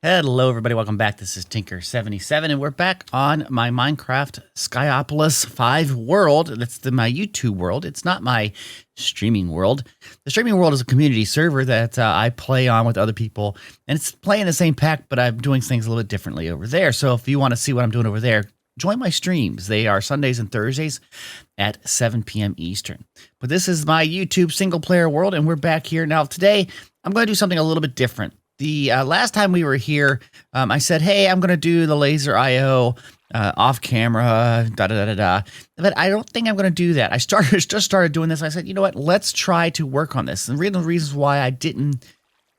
Hello everybody, welcome back. This is Tinker77 and we're back on my Minecraft Skyopolis 5 world. That's my YouTube world. It's not my streaming world. The streaming world is a community server that I play on with other people, and it's playing the same pack, but I'm doing things a little bit differently over there. So if you want to see what I'm doing over there, join my streams. They are Sundays and Thursdays at 7 p.m. Eastern. But this is my YouTube single player world, and we're back here. Now today, I'm going to do something a little bit different. The last time we were here, I said, hey, I'm going to do the LaserIO off camera, But I don't think I'm going to do that. I just started doing this. I said, you know what? Let's try to work on this. And the reasons why I didn't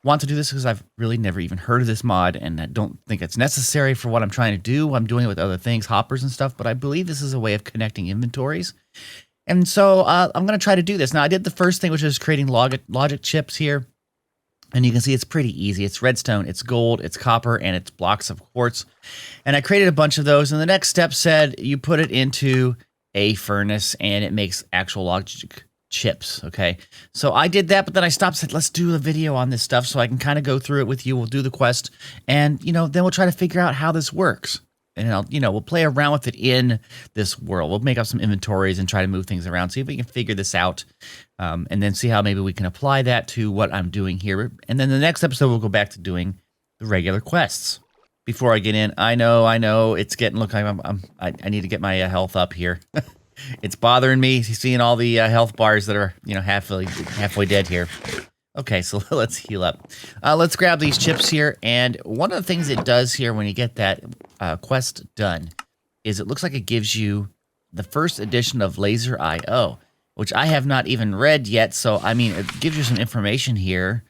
want to do this is because I've really never even heard of this mod, and I don't think it's necessary for what I'm trying to do. I'm doing it with other things, hoppers and stuff, but I believe this is a way of connecting inventories. And so I'm going to try to do this. Now, I did the first thing, which is creating logic chips here. And you can see it's pretty easy. It's redstone, it's gold, it's copper, and it's blocks of quartz. And I created a bunch of those. And the next step said you put it into a furnace and it makes actual logic chips. Okay. So I did that, but then I stopped, said, let's do a video on this stuff so I can kind of go through it with you. We'll do the quest. And, then we'll try to figure out how this works. And, we'll play around with it in this world. We'll make up some inventories and try to move things around, see if we can figure this out, and then see how maybe we can apply that to what I'm doing here. And then the next episode, we'll go back to doing the regular quests. Before I get in, I know, it's getting, look, I need to get my health up here. It's bothering me seeing all the health bars that are, halfway dead here. Okay, so let's heal up. Let's grab these chips here, and one of the things it does here when you get that quest done is it looks like it gives you the first edition of LaserIO, which I have not even read yet, so, it gives you some information here,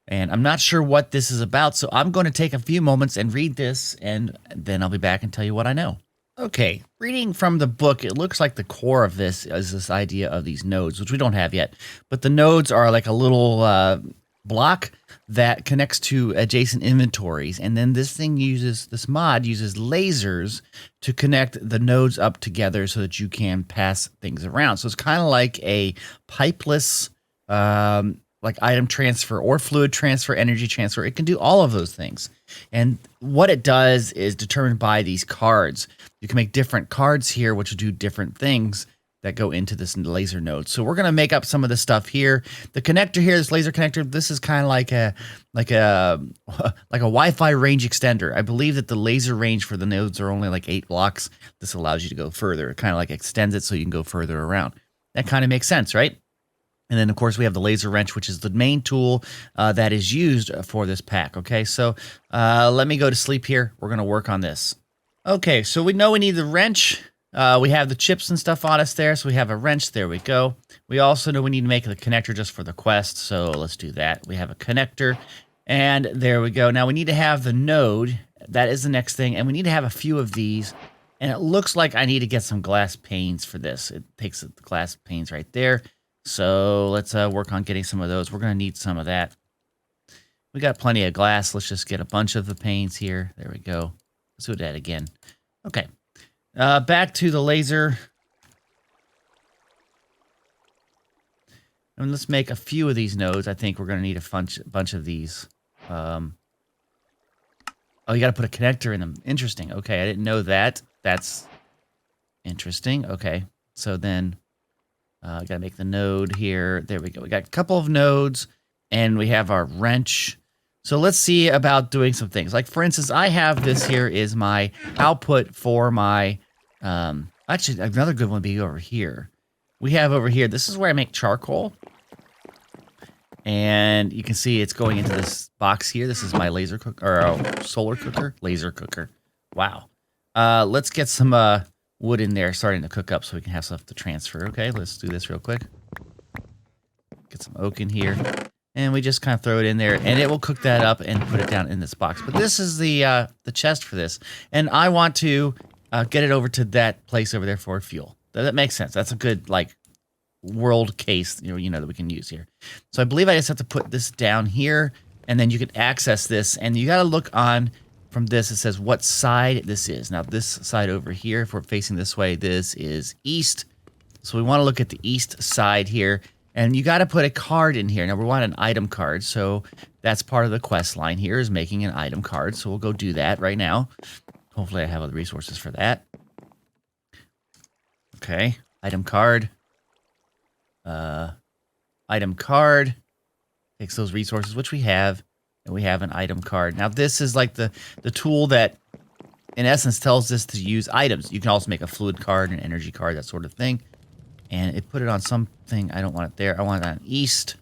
and I'm not sure what this is about, so I'm going to take a few moments and read this, and then I'll be back and tell you what I know. Okay, reading from the book, it looks like the core of this is this idea of these nodes, which we don't have yet. But the nodes are like a little block that connects to adjacent inventories. And then this mod uses lasers to connect the nodes up together so that you can pass things around. So it's kind of like a pipeless like item transfer or fluid transfer, energy transfer. It can do all of those things. And what it does is determined by these cards. You can make different cards here, which will do different things that go into this laser node. So we're going to make up some of the stuff here. The connector here, this laser connector, this is kind of like a Wi-Fi range extender. I believe that the laser range for the nodes are only like 8 blocks. This allows you to go further. It kind of like extends it so you can go further around. That kind of makes sense, right? And then, of course, we have the laser wrench, which is the main tool that is used for this pack. Okay, so let me go to sleep here. We're going to work on this. Okay, so we know we need the wrench. We have the chips and stuff on us there, so we have a wrench. There we go. We also know we need to make the connector just for the quest, so let's do that. We have a connector, and there we go. Now we need to have the node. That is the next thing, and we need to have a few of these. And it looks like I need to get some glass panes for this. It takes the glass panes right there. So let's work on getting some of those. We're going to need some of that. We got plenty of glass. Let's just get a bunch of the panes here. There we go. Let's do that again. Okay. Back to the laser. And let's make a few of these nodes. I think we're going to need a bunch of these. Oh, you got to put a connector in them. Interesting. Okay, I didn't know that. That's interesting. Okay, so then... got to make the node here. There we go. We got a couple of nodes, and we have our wrench. So let's see about doing some things. Like, for instance, I have this here is my output for my... actually, another good one would be over here. We have over here, this is where I make charcoal. And you can see it's going into this box here. This is my laser cooker, or solar cooker? Laser cooker. Wow. Let's get some... wood in there starting to cook up so we can have stuff to transfer. Okay, let's do this real quick. Get some oak in here. And we just kind of throw it in there, and it will cook that up and put it down in this box. But this is the chest for this. And I want to get it over to that place over there for fuel. That makes sense. That's a good, like, world case, that we can use here. So I believe I just have to put this down here, and then you can access this. And you got to look on... From this, it says what side this is. Now, this side over here, if we're facing this way, this is east. So we want to look at the east side here. And you got to put a card in here. Now, we want an item card, so that's part of the quest line here is making an item card. So we'll go do that right now. Hopefully I have all the resources for that. Okay, item card. Item card. Takes those resources, which we have, and we have an item card. Now, this is like the tool that, in essence, tells us to use items. You can also make a fluid card, an energy card, that sort of thing. And it put it on something. I don't want it there. I want it on east.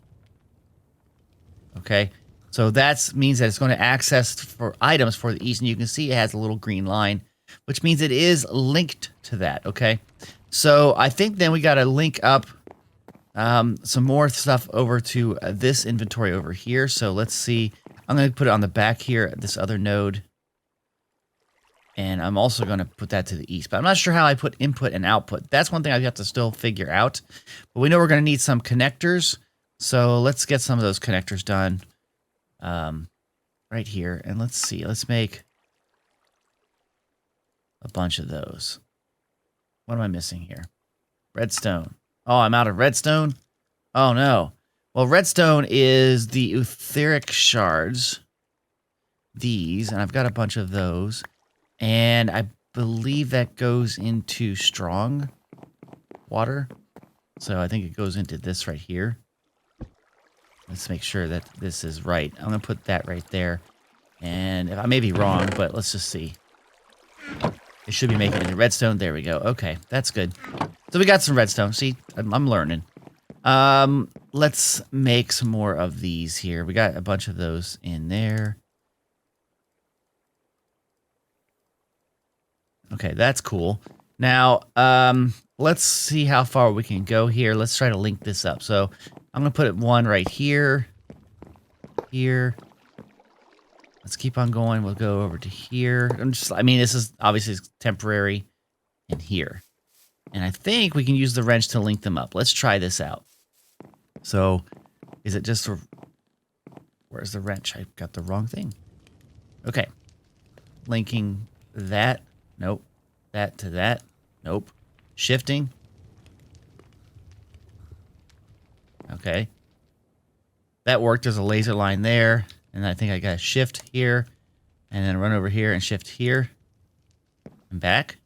Okay. So that means that it's going to access for items for the east. And you can see it has a little green line, which means it is linked to that. Okay. So I think then we got to link up some more stuff over to this inventory over here. So let's see. I'm going to put it on the back here, this other node. And I'm also going to put that to the east. But I'm not sure how I put input and output. That's one thing I've got to still figure out. But we know we're going to need some connectors. So let's get some of those connectors done right here. And let's see. Let's make a bunch of those. What am I missing here? Redstone. Oh, I'm out of redstone? Oh, no. Well, redstone is the etheric shards. These. And I've got a bunch of those. And I believe that goes into strong water. So I think it goes into this right here. Let's make sure that this is right. I'm going to put that right there. And I may be wrong, but let's just see. It should be making it into redstone. There we go. Okay, that's good. So we got some redstone. See, I'm learning. Let's make some more of these here. We got a bunch of those in there. Okay, that's cool. Now, let's see how far we can go here. Let's try to link this up. So I'm going to put one right here. Here. Let's keep on going. We'll go over to here. I mean, this is obviously temporary and here. And I think we can use the wrench to link them up. Let's try this out. So is it just... Where's the wrench? I got the wrong thing. Okay. Linking that. Nope. That to that. Nope. Shifting. Okay. That worked. There's a laser line there. And I think I got to shift here. And then run over here and shift here. And back.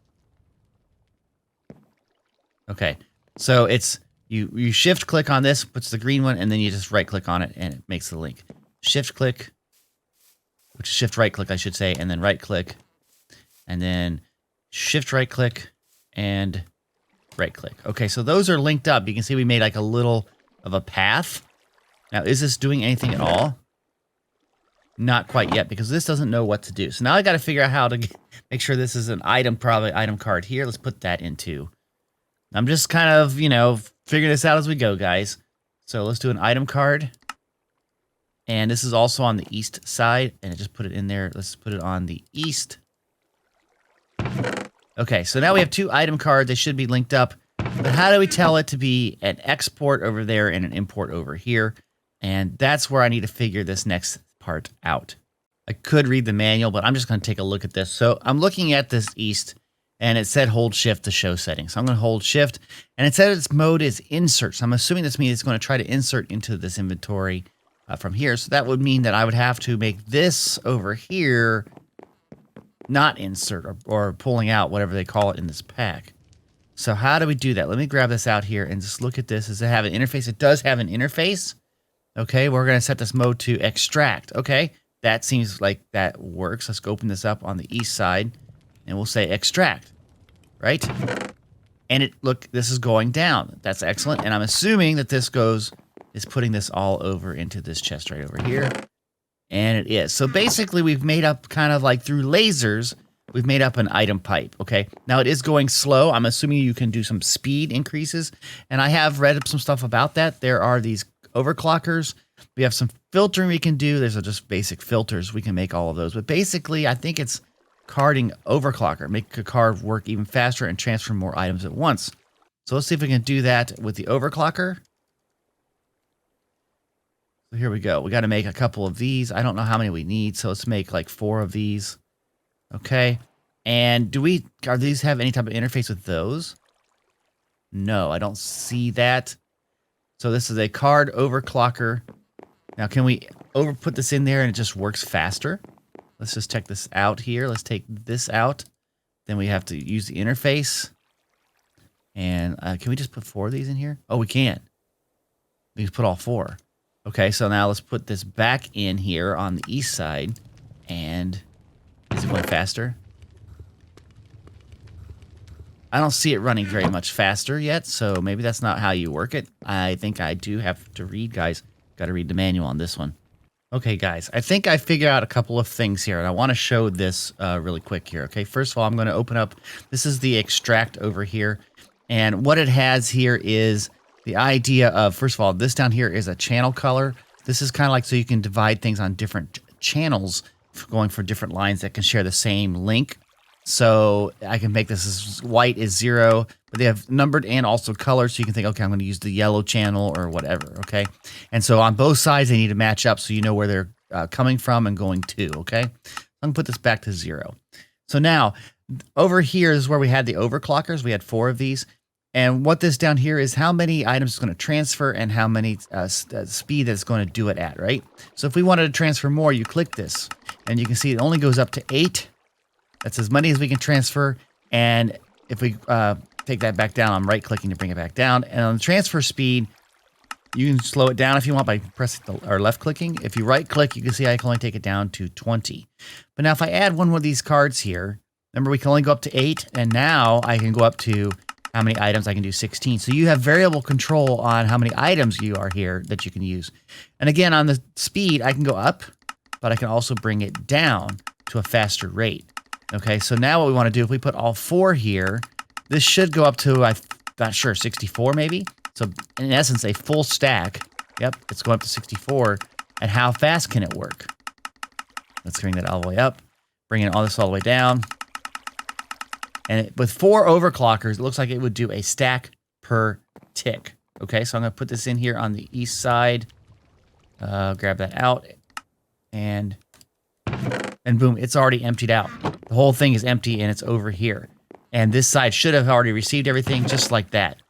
Okay. So it's... You shift click on this, puts the green one, and then you just right click on it and it makes the link. Shift click. Which is shift right click, I should say. And then right click. And then... shift right click and right click. Okay, so those are linked up. You can see we made like a little of a path. Now, is this doing anything at all? Not quite yet, because this doesn't know what to do. So now I got to figure out how to make sure this is an item, probably item card here. Let's put that into. I'm just kind of, you know, figuring this out as we go, guys. So let's do an item card. And this is also on the east side. And I just put it in there. Let's put it on the east. Okay, so now we have two item cards. They should be linked up. But how do we tell it to be an export over there and an import over here? And that's where I need to figure this next part out. I could read the manual, but I'm just going to take a look at this. So I'm looking at this east, and it said hold shift to show settings. So I'm going to hold shift, and it said its mode is insert. So I'm assuming this means it's going to try to insert into this inventory from here. So that would mean that I would have to make this over here not insert or pulling out, whatever they call it in this pack. So how do we do that? Let me grab this out here and just look at this. Does it have an interface? It does have an interface. Okay, we're going to set this mode to extract. Okay, that seems like that works. Let's open this up on the east side, and we'll say extract, right? And look, this is going down. That's excellent. And I'm assuming that this is putting this all over into this chest right over here. And it is. So basically, we've made up kind of like through lasers, we've made up an item pipe, okay? Now, it is going slow. I'm assuming you can do some speed increases. And I have read up some stuff about that. There are these overclockers. We have some filtering we can do. There's just basic filters. We can make all of those. But basically, I think it's carding overclocker. Make a card work even faster and transfer more items at once. So let's see if we can do that with the overclocker. So here we go. We got to make a couple of these. I don't know how many we need, so let's make like 4 of these. Okay. And are these have any type of interface with those? No, I don't see that. So this is a card overclocker. Now, can we put this in there and it just works faster? Let's just check this out here. Let's take this out. Then we have to use the interface. And can we just put 4 of these in here? Oh, we can. We can put all 4. Okay, so now let's put this back in here on the east side. And is it going faster? I don't see it running very much faster yet, so maybe that's not how you work it. I think I do have to read, guys. Got to read the manual on this one. Okay, guys, I think I figured out a couple of things here, and I want to show this really quick here, okay? First of all, I'm going to open up, this is the extract over here, and what it has here is the idea of, first of all, this down here is a channel color. This is kind of like so you can divide things on different channels, going for different lines that can share the same link. So I can make this as white is 0, but they have numbered and also color. So you can think, okay, I'm going to use the yellow channel or whatever. Okay. And so on both sides, they need to match up so you know where they're coming from and going to. Okay. I'm going to put this back to 0. So now over here is where we had the overclockers. We had 4 of these. And what this down here is how many items it's going to transfer and how many speed that's going to do it at, right? So if we wanted to transfer more, you click this and you can see it only goes up to 8. That's as many as we can transfer. And if we take that back down, I'm right clicking to bring it back down. And on the transfer speed, you can slow it down if you want by pressing or left clicking. If you right click, you can see I can only take it down to 20. But now if I add one of these cards here, remember we can only go up to 8. And now I can go up to how many items I can do 16. So you have variable control on how many items you are here that you can use. And again, on the speed, I can go up, but I can also bring it down to a faster rate. Okay, so now what we want to do, if we put all 4 here, this should go up to, I'm not sure, 64 maybe? So in essence, a full stack. Yep, it's going up to 64. And how fast can it work? Let's bring that all the way up. Bringing all this all the way down. And with 4 overclockers, it looks like it would do a stack per tick. Okay, so I'm going to put this in here on the east side. Grab that out. And boom, it's already emptied out. The whole thing is empty and it's over here. And this side should have already received everything just like that.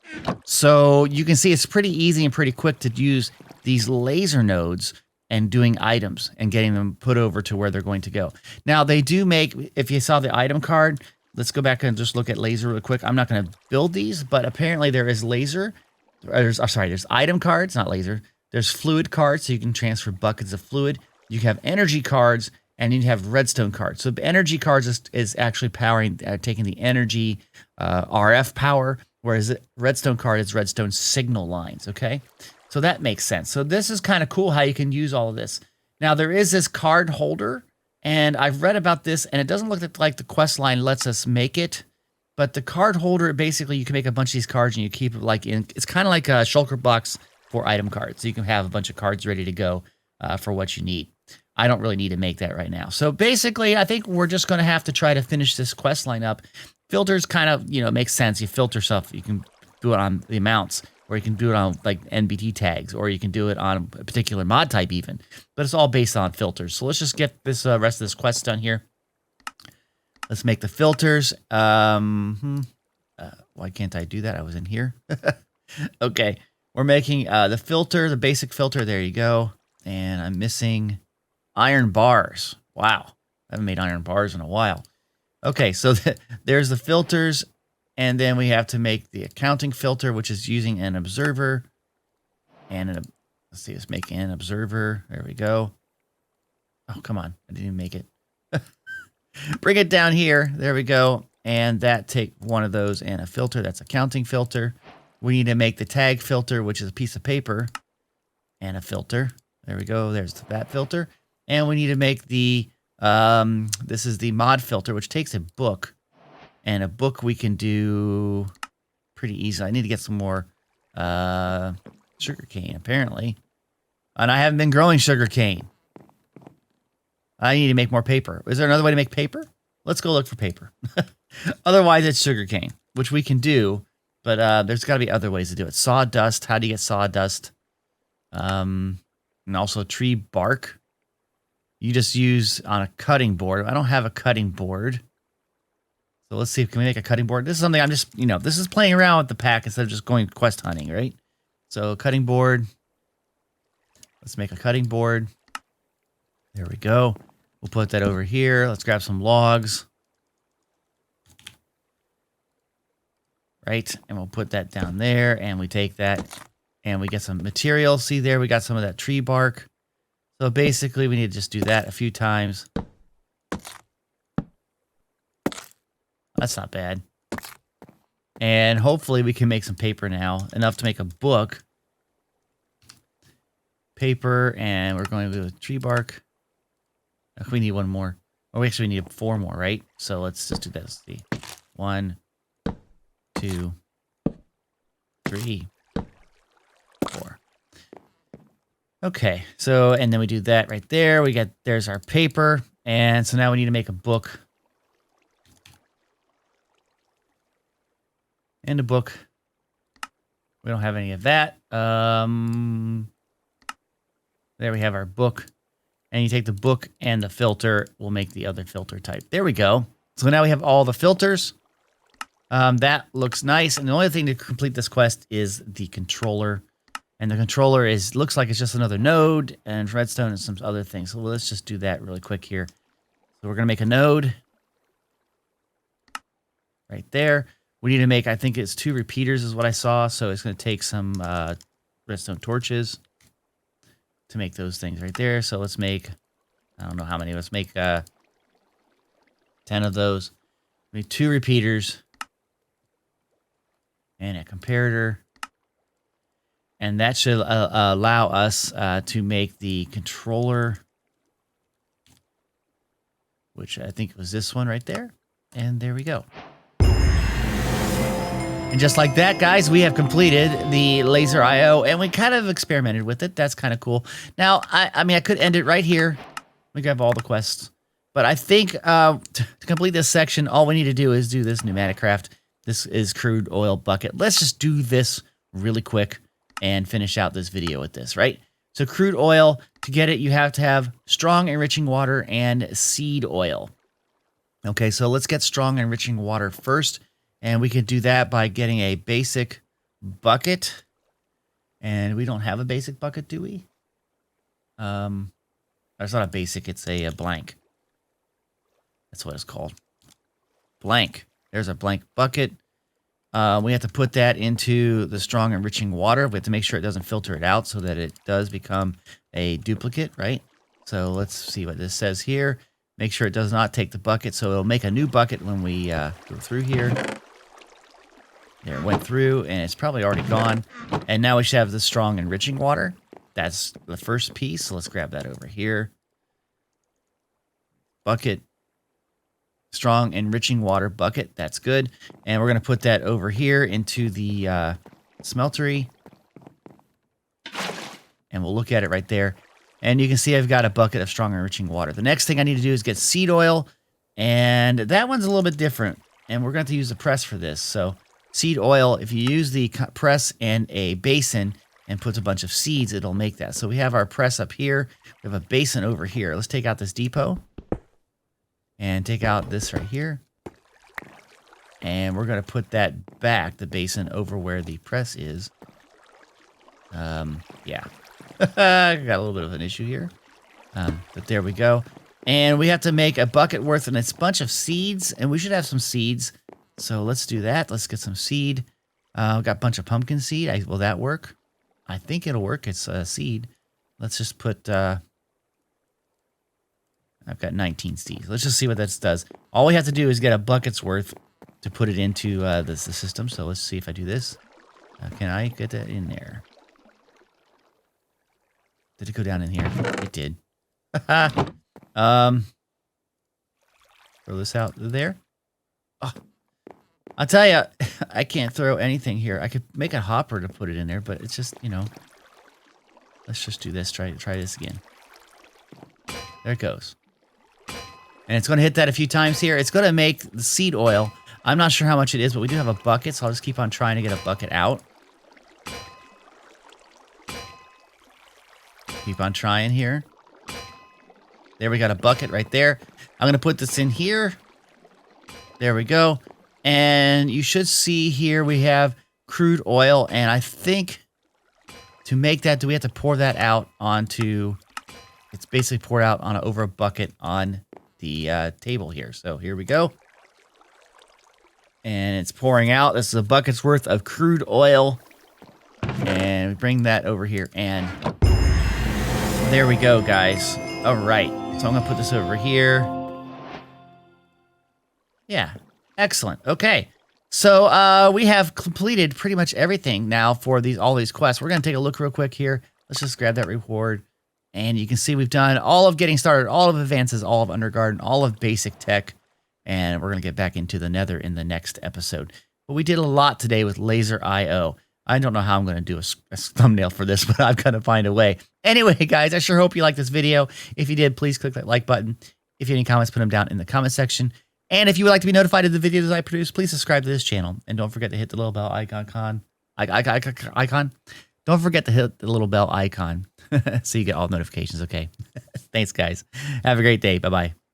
So you can see it's pretty easy and pretty quick to use these laser nodes and doing items and getting them put over to where they're going to go. Now they do make, if you saw the item card, let's go back and just look at laser real quick. I'm not going to build these, but apparently there is laser. There's item cards, not laser. There's fluid cards, so you can transfer buckets of fluid. You have energy cards, and you have redstone cards. So energy cards is actually powering, taking the energy RF power, whereas redstone card is redstone signal lines, okay? So that makes sense. So this is kind of cool how you can use all of this. Now there is this card holder, and I've read about this, and it doesn't look like the quest line lets us make it, but the card holder, basically you can make a bunch of these cards and you keep it like in, it's kind of like a shulker box for item cards. So you can have a bunch of cards ready to go for what you need. I don't really need to make that right now. So basically, I think we're just going to have to try to finish this quest line up. Filters kind of, makes sense. You filter stuff. You can do it on the amounts, or you can do it on like NBT tags, or you can do it on a particular mod type even. But it's all based on filters. So let's just get this rest of this quest done here. Let's make the filters. Why can't I do that? I was in here. Okay. We're making the filter, the basic filter. There you go. And I'm missing iron bars. Wow. I haven't made iron bars in a while. Okay, so there's the filters. And then we have to make the accounting filter, which is using an observer. And let's see, let's make an observer. There we go. Oh, come on. I didn't even make it. Bring it down here. There we go. And that take one of those and a filter. That's accounting filter. We need to make the tag filter, which is a piece of paper and a filter. There we go. There's that filter. And we need to make the, this is the mod filter, which takes a book. And a book we can do pretty easily. I need to get some more sugarcane, apparently. And I haven't been growing sugarcane. I need to make more paper. Is there another way to make paper? Let's go look for paper. Otherwise, it's sugarcane, which we can do. But there's got to be other ways to do it. Sawdust. How do you get sawdust? And also tree bark. You just use on a cutting board. I don't have a cutting board. So let's see if can we make a cutting board. This is something I'm just, this is playing around with the pack instead of just going quest hunting, right? So cutting board. Let's make a cutting board. There we go. We'll put that over here. Let's grab some logs. Right, and we'll put that down there, and we take that, and we get some material. See there, we got some of that tree bark. So basically, we need to just do that a few times. That's not bad. And hopefully we can make some paper now, enough to make a book. Paper, and we're going to do tree bark. We need one more. Oh, we actually need 4 more, right? So let's just do that. Let's see. 1, 2, 3, 4. Okay, so, and then we do that right there. There's our paper. And so now we need to make a book. And a book. We don't have any of that. There we have our book. And you take the book and the filter. We'll make the other filter type. There we go. So now we have all the filters. That looks nice. And the only thing to complete this quest is the controller. And the controller looks like it's just another node and redstone and some other things. So let's just do that really quick here. So we're going to make a node right there. We need to make, I think it's 2 repeaters is what I saw. So it's going to take some redstone torches to make those things right there. So let's make, I don't know how many. Let's make 10 of those. We need 2 repeaters and a comparator. And that should allow us to make the controller, which I think was this one right there. And there we go. And just like that, guys, we have completed the LaserIO, and we kind of experimented with it. That's kind of cool. Now, I mean, I could end it right here. We have all the quests. But I think to complete this section, all we need to do is do this pneumatic craft. This is crude oil bucket. Let's just do this really quick and finish out this video with this, right? So crude oil, to get it, you have to have strong enriching water and seed oil. Okay, so let's get strong enriching water first. And we can do that by getting a basic bucket. And we don't have a basic bucket, do we? It's not a basic, it's a blank. That's what it's called. Blank. There's a blank bucket. We have to put that into the strong enriching water. We have to make sure it doesn't filter it out so that it does become a duplicate, right? So let's see what this says here. Make sure it does not take the bucket, so it'll make a new bucket when we go through here. There, it went through, and it's probably already gone. And now we should have the strong enriching water. That's the first piece, so let's grab that over here. Bucket. Strong enriching water bucket. That's good. And we're going to put that over here into the smeltery. And we'll look at it right there. And you can see I've got a bucket of strong enriching water. The next thing I need to do is get seed oil. And that one's a little bit different. And we're going to have to use the press for this. So seed oil, if you use the press and a basin and puts a bunch of seeds, it'll make that. So we have our press up here. We have a basin over here. Let's take out this depot. And take out this right here. And we're going to put that back, the basin, over where the press is. Yeah. Got a little bit of an issue here. But there we go. And we have to make a bucket worth, and it's a bunch of seeds. And we should have some seeds. So let's do that. Let's get some seed. We've got a bunch of pumpkin seed. Will that work? I think it'll work. It's a seed. Let's just put... I've got 19 seeds. Let's just see what that does. All we have to do is get a bucket's worth to put it into the system. So let's see if I do this. Can I get that in there? Did it go down in here? It did. Throw this out there. Oh, I'll tell you, I can't throw anything here. I could make a hopper to put it in there, but it's just, you know. Let's just do this. Try this again. There it goes. And it's going to hit that a few times here. It's going to make the seed oil. I'm not sure how much it is, but we do have a bucket, so I'll just keep on trying to get a bucket out. Keep on trying here. There, we got a bucket right there. I'm going to put this in here. There we go. And you should see here we have crude oil, and I think to make that, do we have to pour that out onto, it's basically poured out on over a bucket on the table here. So here we go. And it's pouring out. This is a bucket's worth of crude oil. And we bring that over here. And there we go, guys. All right. So I'm going to put this over here. Yeah. Excellent. Okay. So we have completed pretty much everything now for all these quests. We're going to take a look real quick here. Let's just grab that reward. And you can see we've done all of getting started, all of advances, all of Undergarden, all of basic tech. And we're going to get back into the Nether in the next episode. But we did a lot today with LaserIO. I don't know how I'm going to do a thumbnail for this, but I've got to find a way. Anyway, guys, I sure hope you liked this video. If you did, please click that like button. If you have any comments, put them down in the comment section. And if you would like to be notified of the videos I produce, please subscribe to this channel. And don't forget to hit the little bell icon. Don't forget to hit the little bell icon so you get all notifications, okay? Thanks, guys. Have a great day. Bye-bye.